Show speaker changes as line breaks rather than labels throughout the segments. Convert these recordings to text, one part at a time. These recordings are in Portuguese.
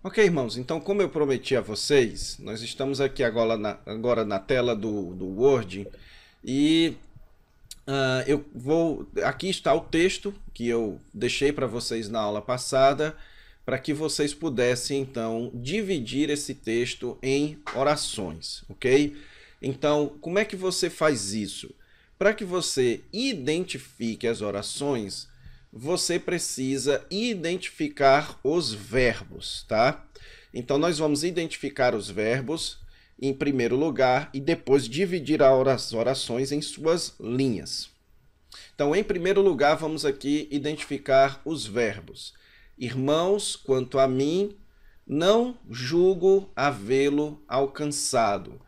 Ok, irmãos, então como eu prometi a vocês, nós estamos aqui agora na tela do Word e aqui está o texto que eu deixei para vocês na aula passada, para que vocês pudessem então dividir esse texto em orações, ok? Então, como é que você faz isso? Para que você identifique as orações, você precisa identificar os verbos, tá? Então, nós vamos identificar os verbos em primeiro lugar e depois dividir as orações em suas linhas. Então, em primeiro lugar, vamos aqui identificar os verbos. Irmãos, quanto a mim, não julgo havê-lo alcançado.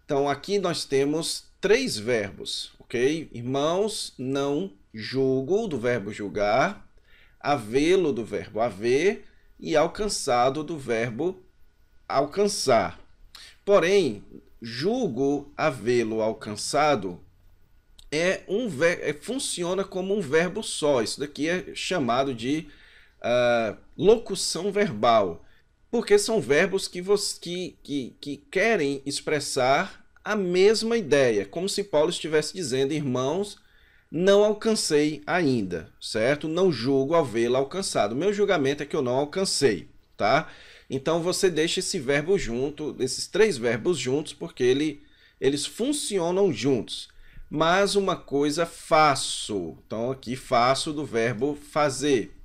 Então, aqui nós temos três verbos, ok? Irmãos, não julgo, do verbo julgar, havê-lo, do verbo haver, e alcançado, do verbo alcançar. Porém, julgo havê-lo alcançado funciona como um verbo só. Isso daqui é chamado de locução verbal, porque são verbos que querem expressar a mesma ideia, como se Paulo estivesse dizendo: irmãos, não alcancei ainda, certo? Não julgo havê-lo alcançado. Meu julgamento é que eu não alcancei, tá? Então você deixa esse verbo junto, esses três verbos juntos, porque eles funcionam juntos. Mas uma coisa faço. Então aqui faço do verbo fazer.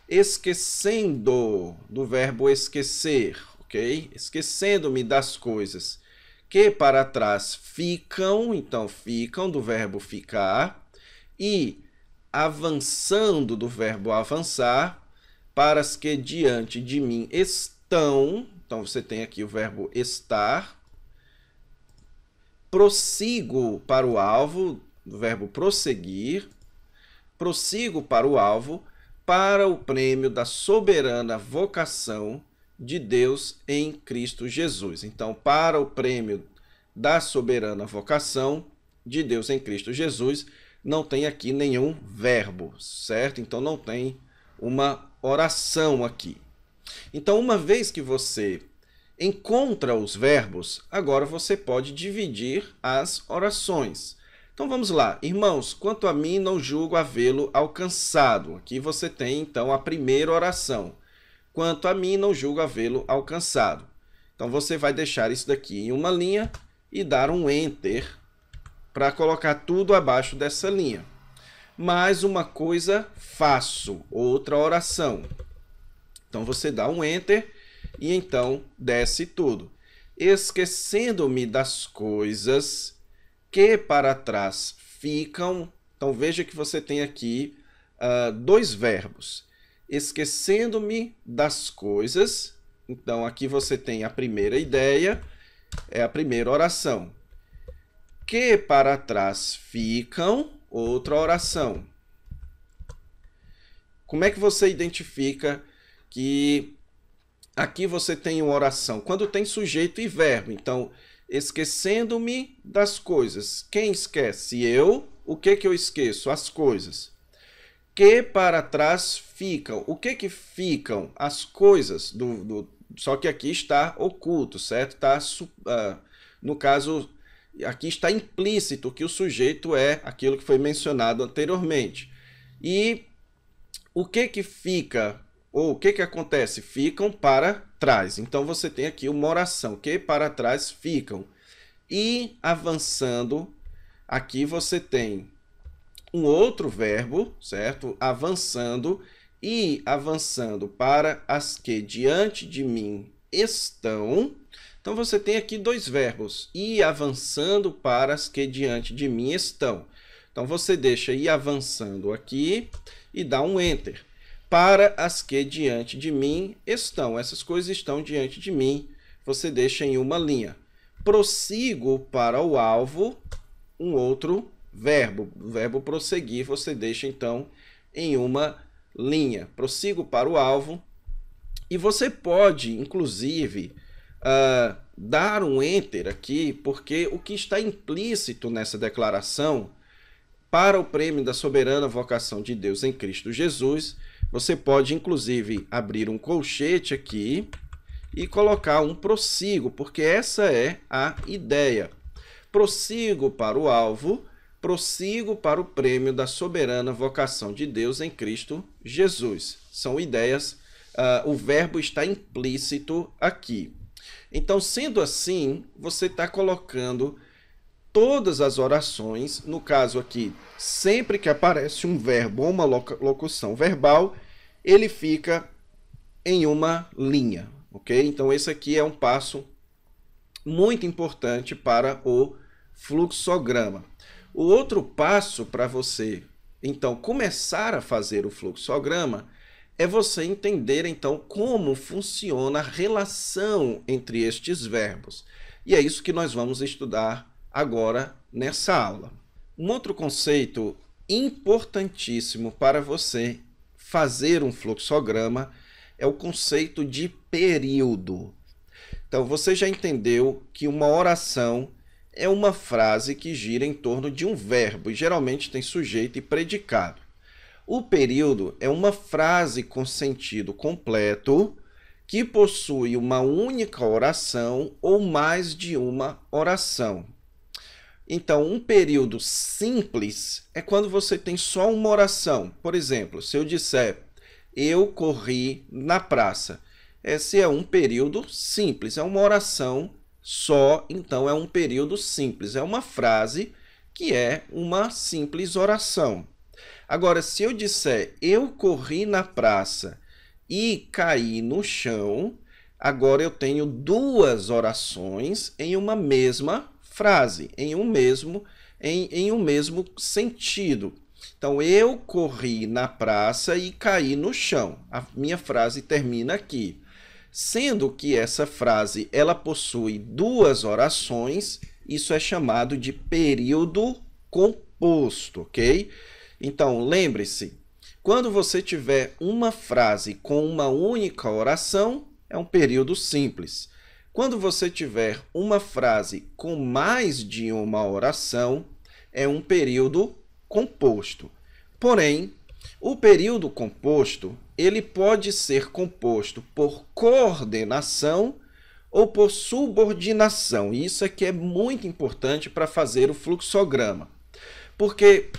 Esquecendo, do verbo esquecer, ok? Esquecendo-me das coisas que para trás ficam, então ficam do verbo ficar, e avançando do verbo avançar, para as que diante de mim estão, então você tem aqui o verbo estar, prossigo para o alvo, do verbo prosseguir, prossigo para o alvo, para o prêmio da soberana vocação de Deus em Cristo Jesus. Então, para o prêmio da soberana vocação de Deus em Cristo Jesus, não tem aqui nenhum verbo, certo? Então, não tem uma oração aqui. Então, uma vez que você encontra os verbos, agora você pode dividir as orações. Então vamos lá. Irmãos, quanto a mim, não julgo havê-lo alcançado. Aqui você tem, então, a primeira oração. Quanto a mim, não julgo havê-lo alcançado. Então você vai deixar isso daqui em uma linha e dar um Enter para colocar tudo abaixo dessa linha. Mais uma coisa faço, outra oração. Então você dá um Enter e então desce tudo. Esquecendo-me das coisas que para trás ficam. Então veja que você tem aqui dois verbos. Esquecendo-me das coisas. Então aqui você tem a primeira ideia, é a primeira oração. Que para trás ficam, outra oração. Como é que você identifica que aqui você tem uma oração? Quando tem sujeito e verbo. Então, esquecendo-me das coisas. Quem esquece? Eu. O que eu esqueço? As coisas. Que para trás ficam. O que ficam? As coisas. Só que aqui está oculto, certo? No caso, aqui está implícito que o sujeito é aquilo que foi mencionado anteriormente. E o que fica? Ou o que acontece? Ficam para trás. Então, você tem aqui uma oração, que para trás ficam. E avançando, aqui você tem um outro verbo, certo? Avançando e avançando para as que diante de mim estão. Então, você tem aqui dois verbos. E avançando para as que diante de mim estão. Então, você deixa ir avançando aqui e dá um Enter. Para as que diante de mim estão. Essas coisas estão diante de mim. Você deixa em uma linha. Prossigo para o alvo, um outro verbo. O verbo prosseguir você deixa, então, em uma linha. Prossigo para o alvo. E você pode, inclusive, dar um Enter aqui, porque o que está implícito nessa declaração, para o prêmio da soberana vocação de Deus em Cristo Jesus, você pode, inclusive, abrir um colchete aqui e colocar um prossigo, porque essa é a ideia. Prossigo para o alvo, prossigo para o prêmio da soberana vocação de Deus em Cristo Jesus. São ideias, o verbo está implícito aqui. Então, sendo assim, você está colocando todas as orações, no caso aqui, sempre que aparece um verbo ou uma locução verbal, ele fica em uma linha, ok? Então, esse aqui é um passo muito importante para o fluxograma. O outro passo para você, então, começar a fazer o fluxograma é você entender, então, como funciona a relação entre estes verbos. E é isso que nós vamos estudar agora nessa aula. Um outro conceito importantíssimo para você fazer um fluxograma é o conceito de período. Então, você já entendeu que uma oração é uma frase que gira em torno de um verbo e geralmente tem sujeito e predicado. O período é uma frase com sentido completo que possui uma única oração ou mais de uma oração. Então, um período simples é quando você tem só uma oração. Por exemplo, se eu disser, eu corri na praça. Esse é um período simples, é uma oração só, então é um período simples. É uma frase que é uma simples oração. Agora, se eu disser, eu corri na praça e caí no chão, agora eu tenho duas orações em uma mesma frase, em um mesmo sentido. Então, eu corri na praça e caí no chão. A minha frase termina aqui. Sendo que essa frase ela possui duas orações, isso é chamado de período composto, ok? Então, lembre-se, quando você tiver uma frase com uma única oração, é um período simples. Quando você tiver uma frase com mais de uma oração, é um período composto. Porém, o período composto, ele pode ser composto por coordenação ou por subordinação. Isso aqui é muito importante para fazer o fluxograma. Porque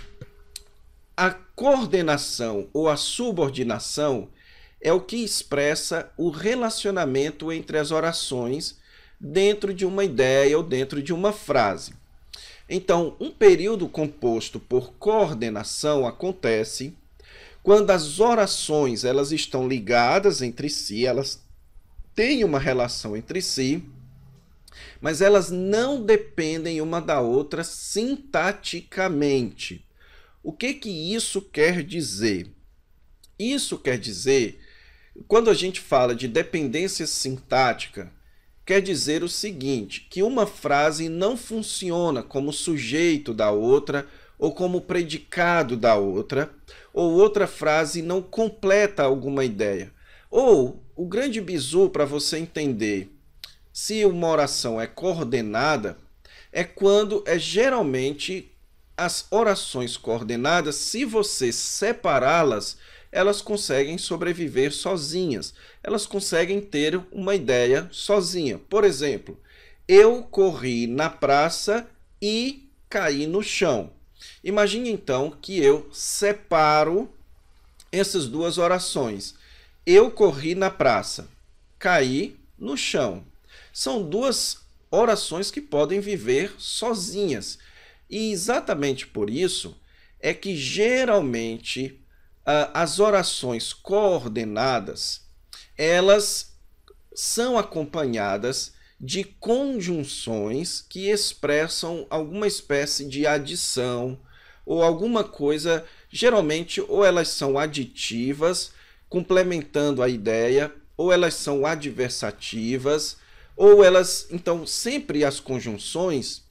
a coordenação ou a subordinação é o que expressa o relacionamento entre as orações dentro de uma ideia ou dentro de uma frase. Então, um período composto por coordenação acontece quando as orações elas estão ligadas entre si, elas têm uma relação entre si, mas elas não dependem uma da outra sintaticamente. O que isso quer dizer? Isso quer dizer, quando a gente fala de dependência sintática, quer dizer o seguinte, que uma frase não funciona como sujeito da outra ou como predicado da outra, ou outra frase não completa alguma ideia. Ou o grande bizu para você entender se uma oração é coordenada é quando geralmente as orações coordenadas, se você separá-las, elas conseguem sobreviver sozinhas. Elas conseguem ter uma ideia sozinha. Por exemplo, eu corri na praça e caí no chão. Imagine então que eu separo essas duas orações. Eu corri na praça, caí no chão. São duas orações que podem viver sozinhas. E exatamente por isso é que geralmente as orações coordenadas, elas são acompanhadas de conjunções que expressam alguma espécie de adição ou alguma coisa, geralmente ou elas são aditivas, complementando a ideia, ou elas são adversativas, ou elas, então, sempre as conjunções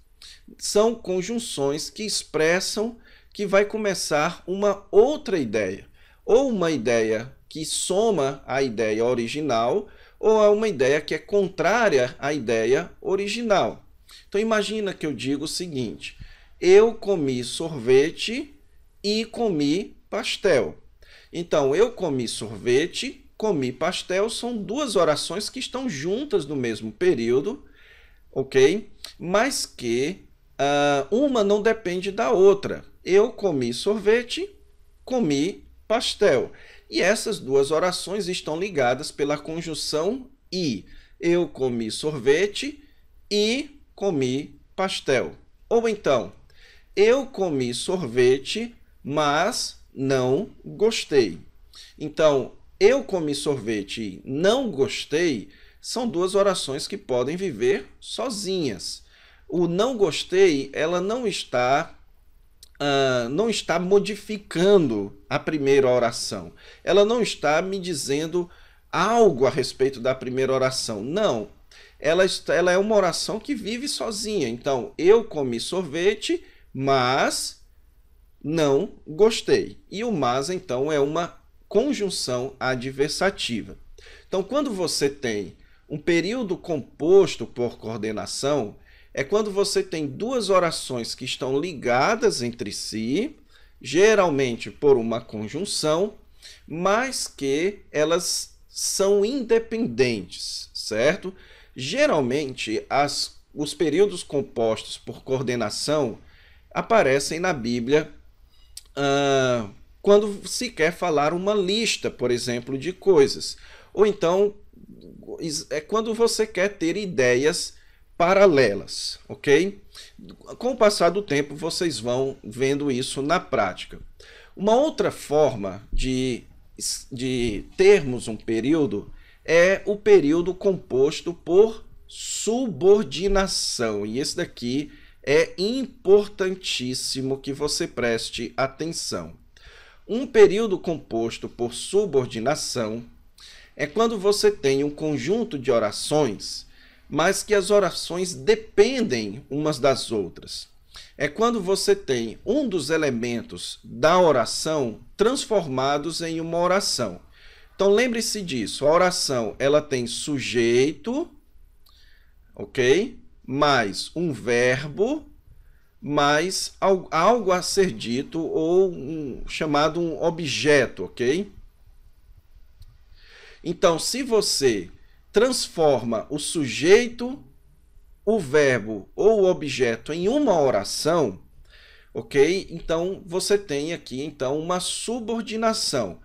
são conjunções que expressam que vai começar uma outra ideia, ou uma ideia que soma a ideia original, ou é uma ideia que é contrária à ideia original. Então, imagina que eu digo o seguinte, eu comi sorvete e comi pastel. Então, eu comi sorvete comi pastel são duas orações que estão juntas no mesmo período, ok? Mas que uma não depende da outra. Eu comi sorvete, comi pastel. E essas duas orações estão ligadas pela conjunção e. Eu comi sorvete e comi pastel. Ou então, eu comi sorvete, mas não gostei. Então, eu comi sorvete e não gostei são duas orações que podem viver sozinhas. O não gostei, ela não está modificando a primeira oração. Ela não está me dizendo algo a respeito da primeira oração. Não. Ela é uma oração que vive sozinha. Então, eu comi sorvete, mas não gostei. E o mas, então, é uma conjunção adversativa. Então, quando você tem um período composto por coordenação, é quando você tem duas orações que estão ligadas entre si, geralmente por uma conjunção, mas que elas são independentes, certo? Geralmente, os períodos compostos por coordenação aparecem na Bíblia quando se quer falar uma lista, por exemplo, de coisas. Ou então, é quando você quer ter ideias paralelas, ok? Com o passar do tempo, vocês vão vendo isso na prática. Uma outra forma de termos um período é o período composto por subordinação. E esse daqui é importantíssimo que você preste atenção. Um período composto por subordinação é quando você tem um conjunto de orações, mas que as orações dependem umas das outras. É quando você tem um dos elementos da oração transformados em uma oração. Então, lembre-se disso. A oração, ela tem sujeito, ok? Mais um verbo, mais algo a ser dito ou chamado um objeto, ok? Então, se você transforma o sujeito, o verbo ou o objeto em uma oração, ok? Então, você tem aqui então uma subordinação.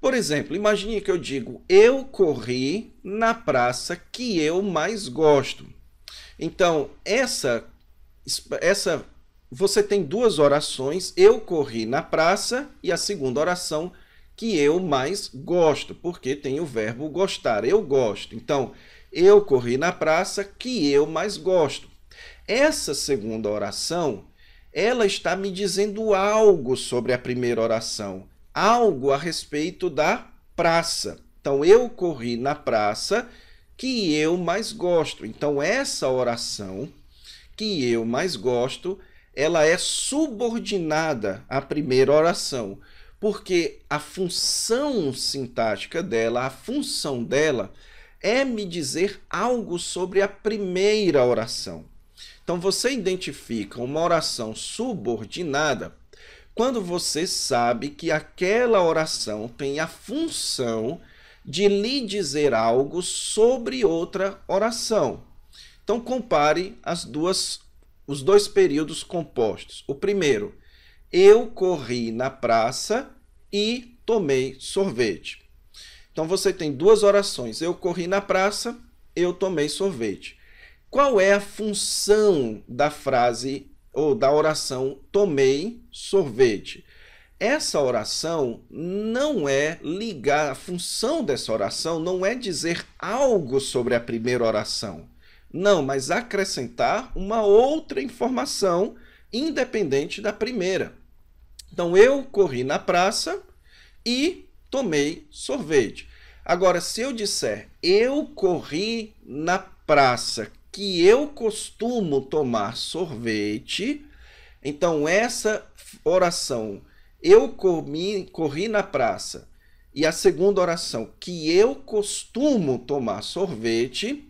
Por exemplo, imagine que eu digo, eu corri na praça que eu mais gosto. Então, você tem duas orações, eu corri na praça, e a segunda oração, que eu mais gosto, porque tem o verbo gostar, eu gosto. Então, eu corri na praça que eu mais gosto. Essa segunda oração, ela está me dizendo algo sobre a primeira oração, algo a respeito da praça. Então, eu corri na praça que eu mais gosto. Então, essa oração que eu mais gosto, ela é subordinada à primeira oração, porque a função sintática dela, a função dela, é me dizer algo sobre a primeira oração. Então, você identifica uma oração subordinada quando você sabe que aquela oração tem a função de lhe dizer algo sobre outra oração. Então, compare os dois períodos compostos. O primeiro, eu corri na praça e tomei sorvete. Então, você tem duas orações. Eu corri na praça, eu tomei sorvete. Qual é a função da frase ou da oração tomei sorvete? Essa oração não é ligar, a função dessa oração não é dizer algo sobre a primeira oração. Não, mas acrescentar uma outra informação independente da primeira. Então, eu corri na praça e tomei sorvete. Agora, se eu disser, eu corri na praça que eu costumo tomar sorvete, então essa oração, eu corri na praça, e a segunda oração, que eu costumo tomar sorvete,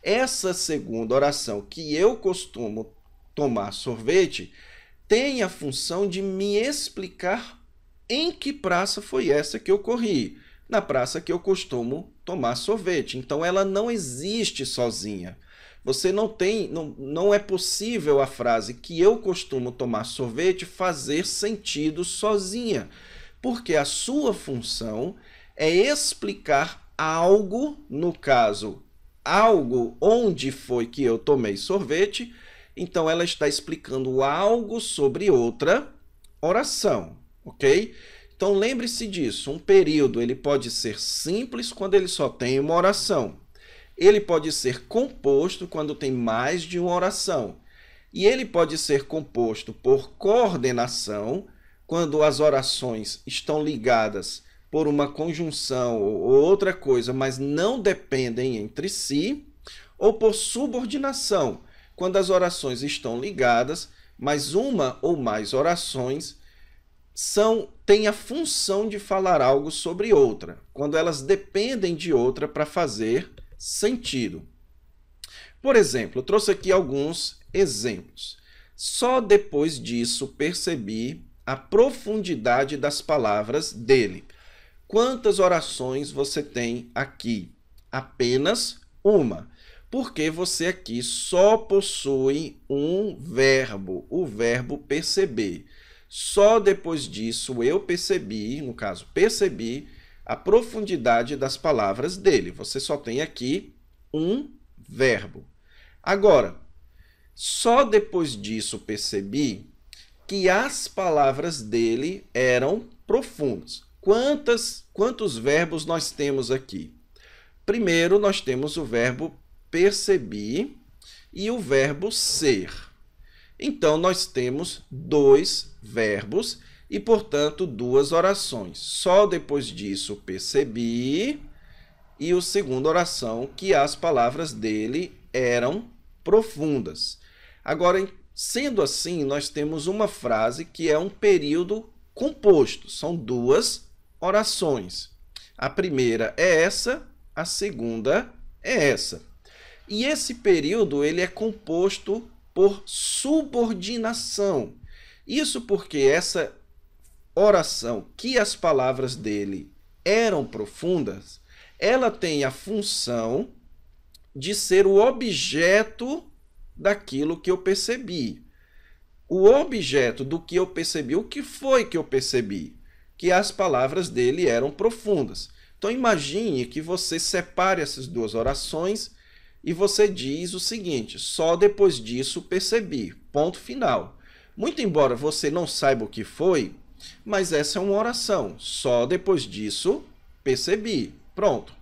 essa segunda oração, que eu costumo tomar sorvete, tem a função de me explicar em que praça foi essa que eu corri. na praça que eu costumo tomar sorvete. Então, ela não existe sozinha. Você não é possível a frase que eu costumo tomar sorvete fazer sentido sozinha, porque a sua função é explicar algo, no caso, algo onde foi que eu tomei sorvete, então ela está explicando algo sobre outra oração, ok? Então lembre-se disso, um período ele pode ser simples quando ele só tem uma oração. Ele pode ser composto quando tem mais de uma oração. E ele pode ser composto por coordenação, quando as orações estão ligadas por uma conjunção ou outra coisa, mas não dependem entre si, ou por subordinação, quando as orações estão ligadas, mas uma ou mais orações têm a função de falar algo sobre outra, quando elas dependem de outra para fazer sentido. Por exemplo, eu trouxe aqui alguns exemplos. Só depois disso percebi a profundidade das palavras dele. Quantas orações você tem aqui? Apenas uma. Porque você aqui só possui um verbo, o verbo perceber. Só depois disso eu percebi, no caso, percebi a profundidade das palavras dele. Você só tem aqui um verbo. Agora, só depois disso percebi que as palavras dele eram profundas. Quantos verbos nós temos aqui? Primeiro, nós temos o verbo percebi e o verbo ser. Então, nós temos dois verbos e, portanto, duas orações. Só depois disso percebi e a segunda oração que as palavras dele eram profundas. Agora, sendo assim, nós temos uma frase que é um período composto. São duas orações. A primeira é essa, a segunda é essa. E esse período ele é composto por subordinação. Isso porque essa oração, que as palavras dele eram profundas, ela tem a função de ser o objeto daquilo que eu percebi. O objeto do que eu percebi, o que foi que eu percebi? Que as palavras dele eram profundas. Então, imagine que você separe essas duas orações e você diz o seguinte: só depois disso percebi, ponto final. Muito embora você não saiba o que foi, mas essa é uma oração. Só depois disso percebi, pronto.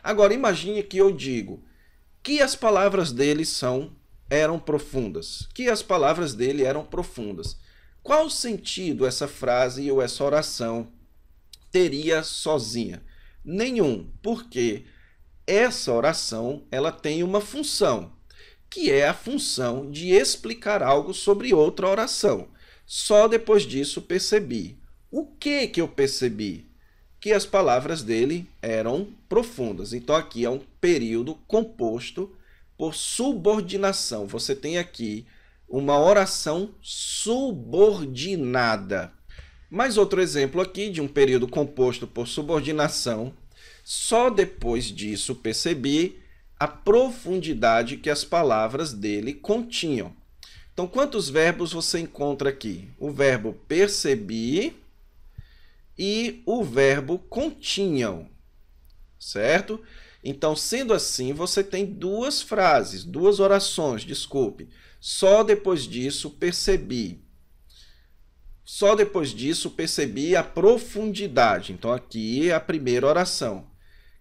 Agora, imagine que eu digo que as palavras dele eram profundas. Que as palavras dele eram profundas. Qual sentido essa frase ou essa oração teria sozinha? Nenhum, porque essa oração ela tem uma função, que é a função de explicar algo sobre outra oração. Só depois disso percebi. O que eu percebi? Que as palavras dele eram profundas. Então, aqui é um período composto por subordinação. Você tem aqui uma oração subordinada. Mais outro exemplo aqui de um período composto por subordinação. Só depois disso percebi a profundidade que as palavras dele continham. Então, quantos verbos você encontra aqui? O verbo percebi e o verbo continham, certo? Então, sendo assim, você tem duas frases, duas orações, desculpe. Só depois disso percebi. Só depois disso percebi a profundidade. Então, aqui é a primeira oração.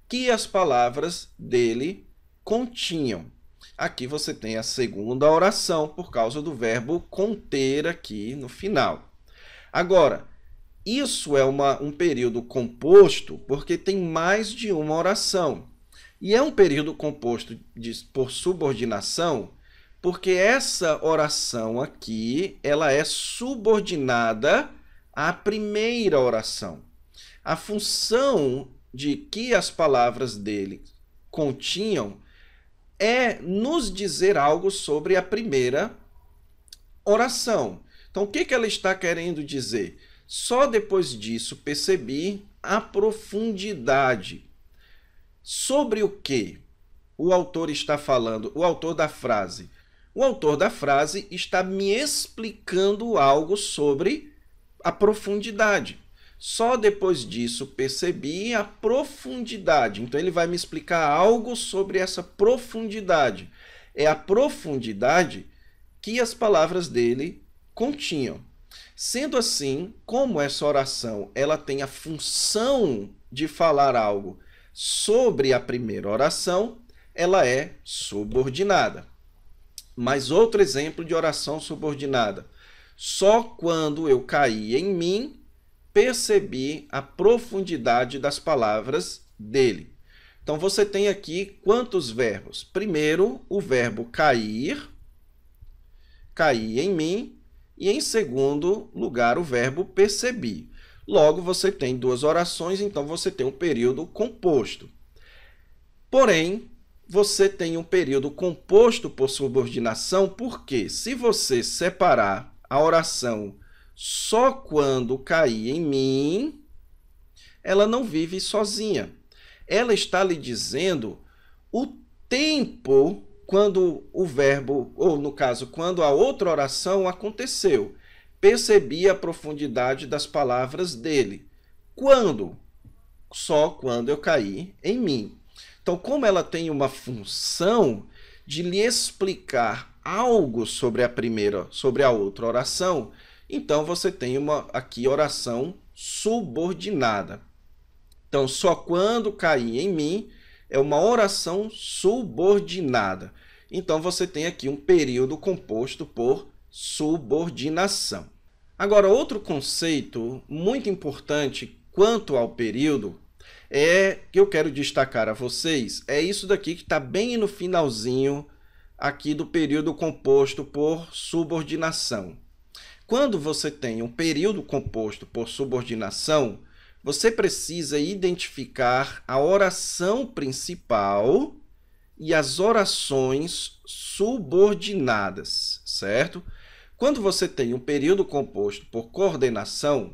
Que as palavras dele continham. Aqui você tem a segunda oração, por causa do verbo conter aqui no final. Agora, isso é um período composto porque tem mais de uma oração. E é um período composto por subordinação porque essa oração aqui ela é subordinada à primeira oração. A função de que as palavras dele continham é nos dizer algo sobre a primeira oração. Então, o que ela está querendo dizer? Só depois disso percebi a profundidade. Sobre o que o autor está falando? O autor da frase. O autor da frase está me explicando algo sobre a profundidade. Só depois disso percebi a profundidade. Então, ele vai me explicar algo sobre essa profundidade. É a profundidade que as palavras dele continham. Sendo assim, como essa oração ela tem a função de falar algo sobre a primeira oração, ela é subordinada. Mas outro exemplo de oração subordinada. Só quando eu caí em mim, percebi a profundidade das palavras dele. Então, você tem aqui quantos verbos? Primeiro, o verbo cair, cair em mim, e em segundo lugar, o verbo percebi. Logo, você tem duas orações, então você tem um período composto. Porém, você tem um período composto por subordinação, porque se você separar a oração só quando cair em mim, ela não vive sozinha. Ela está lhe dizendo o tempo quando o verbo, ou no caso, quando a outra oração aconteceu. Percebi a profundidade das palavras dele. Quando? Só quando eu caí em mim. Então, como ela tem uma função de lhe explicar algo sobre a outra oração, então você tem aqui oração subordinada. Então, só quando cair em mim é uma oração subordinada. Então, você tem aqui um período composto por subordinação. Agora, outro conceito muito importante quanto ao período que eu quero destacar a vocês é isso daqui que está bem no finalzinho aqui do período composto por subordinação. Quando você tem um período composto por subordinação, você precisa identificar a oração principal e as orações subordinadas, certo? Quando você tem um período composto por coordenação,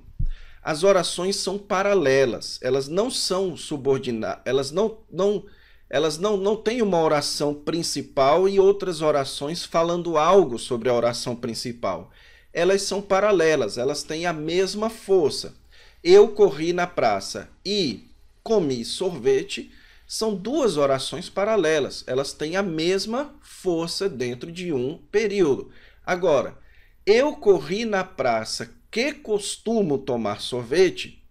as orações são paralelas, elas não são subordinadas, elas não têm uma oração principal e outras orações falando algo sobre a oração principal. Elas são paralelas, elas têm a mesma força. Eu corri na praça e comi sorvete são duas orações paralelas, elas têm a mesma força dentro de um período. Agora, eu corri na praça que costumo tomar sorvete,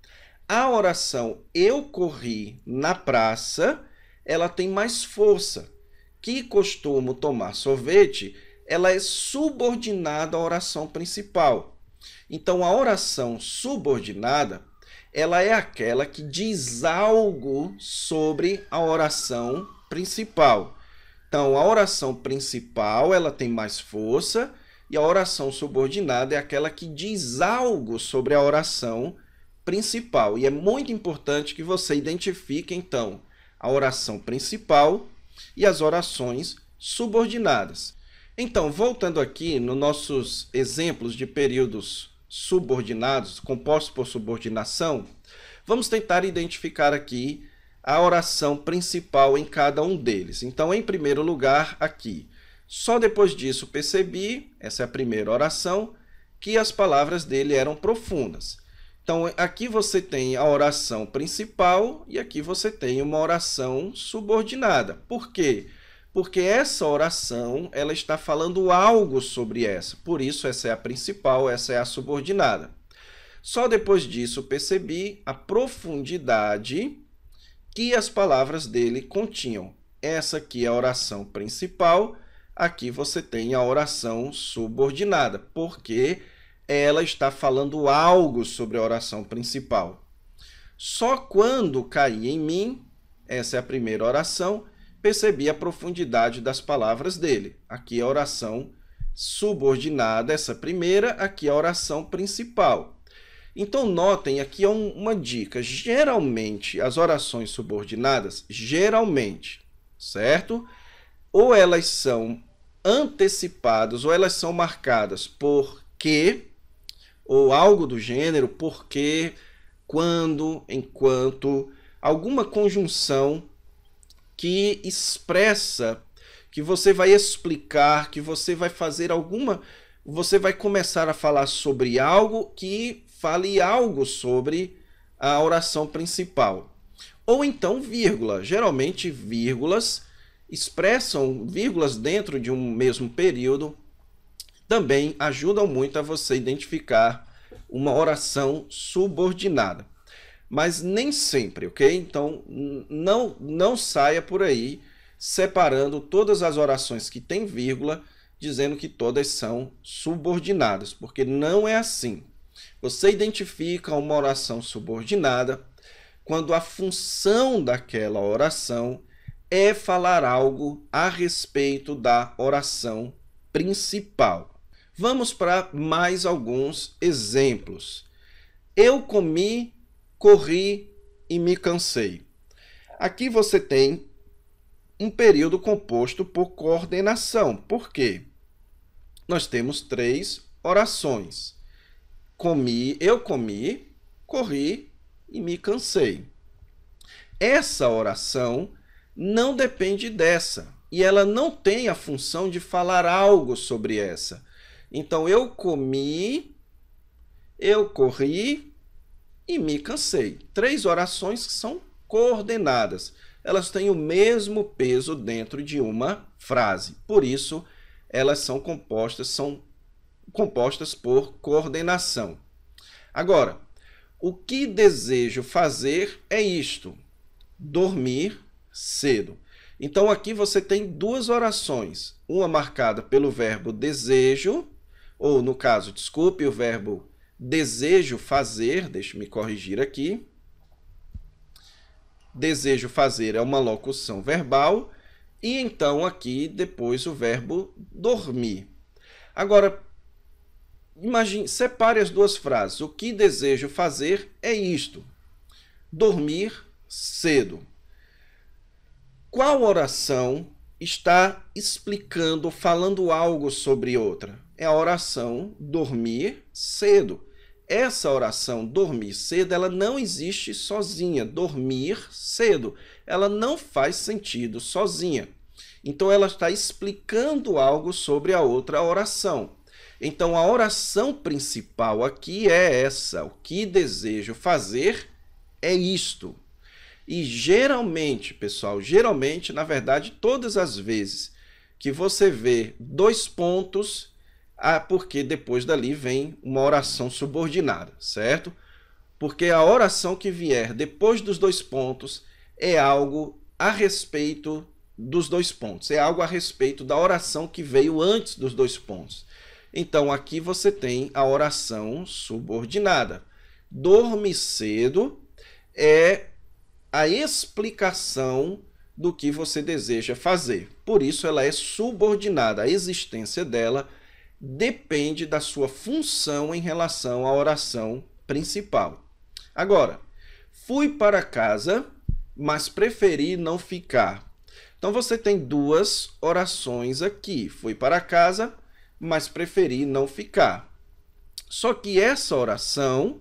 a oração eu corri na praça, ela tem mais força. Que costumo tomar sorvete, ela é subordinada à oração principal. Então, a oração subordinada, ela é aquela que diz algo sobre a oração principal. Então, a oração principal, ela tem mais força, e a oração subordinada é aquela que diz algo sobre a oração principal. E é muito importante que você identifique, então, a oração principal e as orações subordinadas. Então, voltando aqui nos nossos exemplos de períodos subordinados, compostos por subordinação, vamos tentar identificar aqui a oração principal em cada um deles. Então, em primeiro lugar, aqui, só depois disso percebi, essa é a primeira oração, que as palavras dele eram profundas. Então, aqui você tem a oração principal e aqui você tem uma oração subordinada. Por quê? Porque essa oração ela está falando algo sobre essa. Por isso, essa é a principal, essa é a subordinada. Só depois disso percebi a profundidade que as palavras dele continham. Essa aqui é a oração principal, aqui você tem a oração subordinada, porque ela está falando algo sobre a oração principal. Só quando caí em mim, essa é a primeira oração, percebi a profundidade das palavras dele. Aqui é a oração subordinada, essa primeira, aqui é a oração principal. Então, notem, aqui é uma dica. Geralmente, as orações subordinadas, geralmente, certo? Ou elas são antecipadas, ou elas são marcadas por que, ou algo do gênero, porque, quando, enquanto, alguma conjunção que expressa, que você vai explicar, que você vai fazer alguma... Você vai começar a falar sobre algo que fale algo sobre a oração principal. Ou então vírgula. Geralmente vírgulas expressam vírgulas dentro de um mesmo período, também ajudam muito a você identificar uma oração subordinada. Mas nem sempre, ok? Então, não saia por aí separando todas as orações que têm vírgula, dizendo que todas são subordinadas, porque não é assim. Você identifica uma oração subordinada quando a função daquela oração é falar algo a respeito da oração principal. Vamos para mais alguns exemplos. Eu comi, corri e me cansei. Aqui você tem um período composto por coordenação. Por quê? Nós temos 3 orações. Eu comi, corri e me cansei. Essa oração não depende dessa. E ela não tem a função de falar algo sobre essa. Então, eu comi, eu corri e me cansei. 3 orações que são coordenadas. Elas têm o mesmo peso dentro de uma frase. Por isso, elas são compostas por coordenação. Agora, o que desejo fazer é isto: dormir cedo. Então, aqui você tem 2 orações. Uma marcada pelo verbo desejo, ou no caso, desculpe, o verbo desejo fazer. Deixa eu me corrigir aqui. Desejo fazer é uma locução verbal. E então, aqui, depois, o verbo dormir. Agora, imagine, separe as 2 frases. O que desejo fazer é isto: dormir cedo. Qual oração está explicando, falando algo sobre outra? É a oração dormir cedo. Essa oração dormir cedo, ela não existe sozinha. Dormir cedo, ela não faz sentido sozinha. Então, ela está explicando algo sobre a outra oração. Então, a oração principal aqui é essa: o que desejo fazer é isto. E geralmente, pessoal, na verdade, todas as vezes que você vê 2 pontos, porque depois dali vem uma oração subordinada, certo? Porque a oração que vier depois dos 2 pontos é algo a respeito dos 2 pontos, é algo a respeito da oração que veio antes dos 2 pontos. Então, aqui você tem a oração subordinada. Dorme cedo é a explicação do que você deseja fazer. Por isso, ela é subordinada. A existência dela depende da sua função em relação à oração principal. Agora, fui para casa, mas preferi não ficar. Então, você tem 2 orações aqui. Fui para casa, mas preferi não ficar. Só que essa oração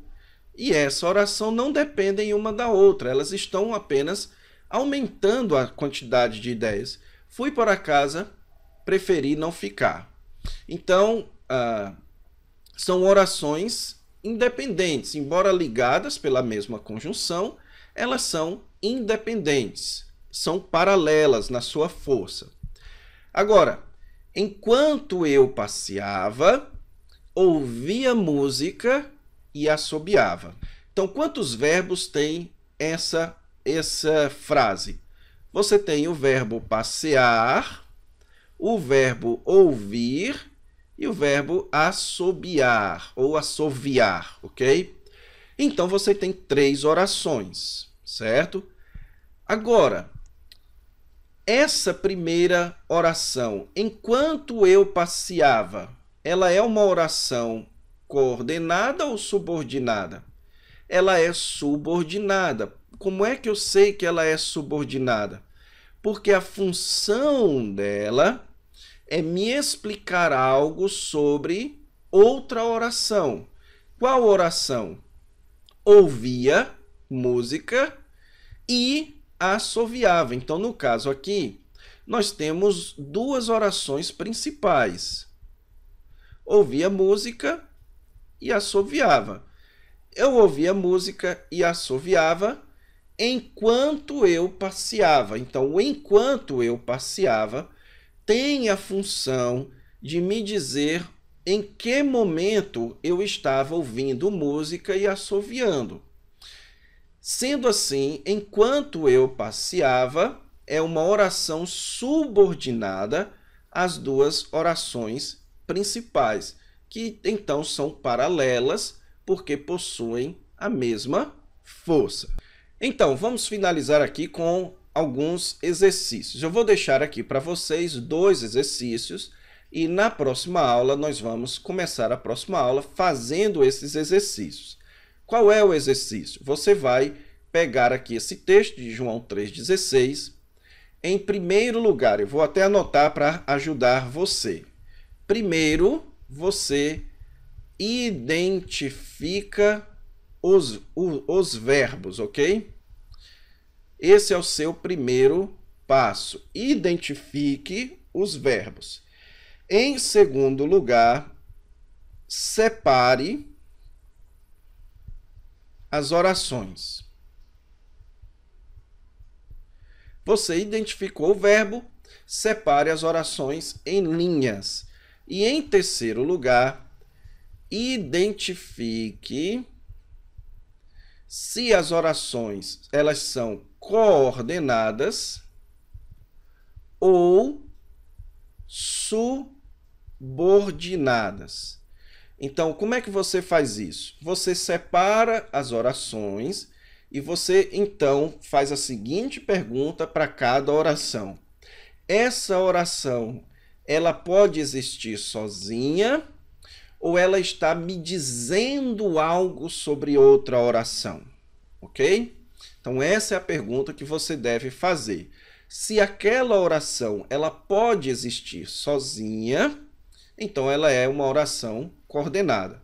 e essa oração não dependem uma da outra. Elas estão apenas aumentando a quantidade de ideias. Fui para casa, preferi não ficar. Então, são orações independentes. Embora ligadas pela mesma conjunção, elas são independentes. São paralelas na sua força. Agora, enquanto eu passeava, ouvia música e assobiava. Então, quantos verbos tem essa frase? Você tem o verbo passear, o verbo ouvir e o verbo assobiar ou assoviar, ok? Então, você tem 3 orações, certo? Agora, essa primeira oração, enquanto eu passeava, ela é uma oração coordenada ou subordinada? Ela é subordinada. Como é que eu sei que ela é subordinada? Porque a função dela é me explicar algo sobre outra oração. Qual oração? ouvia música e assoviava. Então, no caso aqui, nós temos duas orações principais. Ouvia música e assoviava. Eu ouvia música e assoviava enquanto eu passeava. Então, o enquanto eu passeava tem a função de me dizer em que momento eu estava ouvindo música e assoviando. Sendo assim, enquanto eu passeava, é uma oração subordinada às duas orações principais, que então são paralelas porque possuem a mesma força. Então, vamos finalizar aqui com alguns exercícios. Eu vou deixar aqui para vocês 2 exercícios e na próxima aula nós vamos começar a próxima aula fazendo esses exercícios. Qual é o exercício? Você vai pegar aqui esse texto de João 3,16. Em primeiro lugar, eu vou até anotar para ajudar você. Primeiro, você identifica os verbos, ok? Esse é o seu primeiro passo. Identifique os verbos. Em segundo lugar, separe as orações. Você identificou o verbo, separe as orações em linhas. E em terceiro lugar, identifique se as orações elas são coordenadas ou subordinadas. Então, como é que você faz isso? Você separa as orações e você, então, faz a seguinte pergunta para cada oração. Essa oração, ela pode existir sozinha ou ela está me dizendo algo sobre outra oração? Ok? Então, essa é a pergunta que você deve fazer. Se aquela oração ela pode existir sozinha, então ela é uma oração coordenada.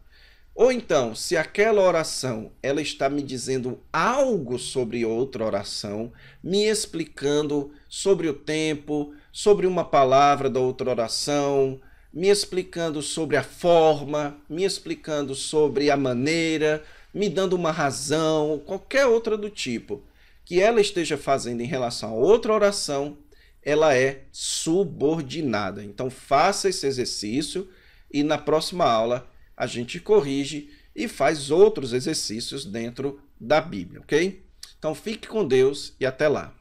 Ou então, se aquela oração ela está me dizendo algo sobre outra oração, me explicando sobre o tempo, sobre uma palavra da outra oração, me explicando sobre a forma, me explicando sobre a maneira, me dando uma razão, qualquer outra do tipo que ela esteja fazendo em relação a outra oração, ela é subordinada. Então, faça esse exercício e na próxima aula a gente corrige e faz outros exercícios dentro da Bíblia, ok? Então, fique com Deus e até lá.